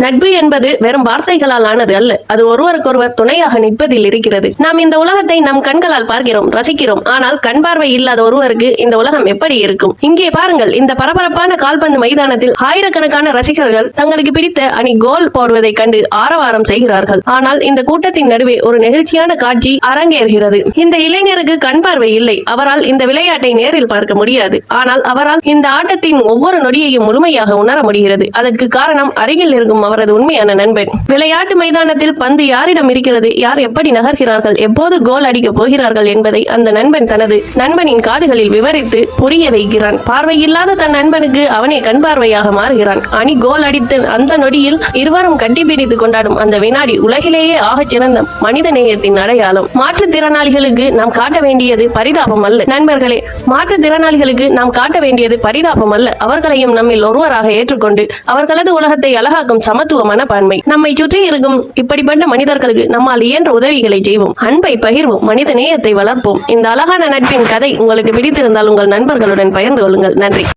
நட்பு என்பது வெறும் வார்த்தைகளால் ஆனது அல்ல. அது ஒருவருக்கொருவர் துணையாக நிற்பதில் இருக்கிறது. நாம் இந்த உலகத்தை நம் கண்களால் பார்க்கிறோம், ரசிக்கிறோம். ஆனால் கண் பார்வை இல்லாத ஒருவருக்கு இந்த உலகம் எப்படி இருக்கும்? இங்கே பாருங்கள், இந்த பரபரப்பான கால்பந்து மைதானத்தில் ஆயிரக்கணக்கான ரசிகர்கள் தங்களுக்கு பிடித்த அணி கோல் போடுவதை கண்டு ஆரவாரம் செய்கிறார்கள். ஆனால் இந்த கூட்டத்தின் நடுவே ஒரு நெகிழ்ச்சியான காட்சி அரங்கேறுகிறது. இந்த இளைஞருக்கு கண் பார்வை இல்லை. அவரால் இந்த விளையாட்டை நேரில் பார்க்க முடியாது. ஆனால் அவரால் இந்த ஆட்டத்தின் ஒவ்வொரு நொடியையும் முழுமையாக உணர முடிகிறது. அதற்கு காரணம் அருகில் இருக்கும் அவரது உண்மையான நண்பன். விளையாட்டு மைதானத்தில் பந்து யாரிடம் இருக்கிறது, யார் எப்படி நகர்கிறார்கள், எப்போது கோல் அடிக்க போகிறார்கள் என்பதை அந்த நண்பன் தனது நண்பனின் காதுகளில் விவரித்து புரிய வைக்கிறான். பார்வையில்லாத தன் நண்பனுக்கு அவனே கண் பார்வையாக மாறுகிறான். அணி கோல் அடித்த அந்த நொடியில் இருவரும் கட்டிப்பிடித்து கொண்டாடும் அந்த வினாடி உலகிலேயே ஆகச் சிறந்த மனித நேயத்தின் அடையாளம். மாற்றுத்திறனாளிகளுக்கு நாம் காட்ட வேண்டியது பரிதாபம் அல்ல. நண்பர்களே, மாற்றுத்திறனாளிகளுக்கு நாம் காட்ட வேண்டியது பரிதாபம் அல்ல. அவர்களையும் நம்மில் ஒருவராக ஏற்றுக்கொண்டு அவர்களது உலகத்தை அழகாக்கும் சமத்துவ மனப்பான்மை. நம்மை சுற்றி இருக்கும் இப்படிப்பட்ட மனிதர்களுக்கு நம்மால் இயன்ற உதவிகளை செய்வோம், அன்பை பகிர்வோம், மனித நேயத்தை வளர்ப்போம். இந்த அழகான நட்பின் கதை உங்களுக்கு பிடித்திருந்தால் உங்கள் நண்பர்களுடன் பகிர்ந்து கொள்ளுங்கள். நன்றி.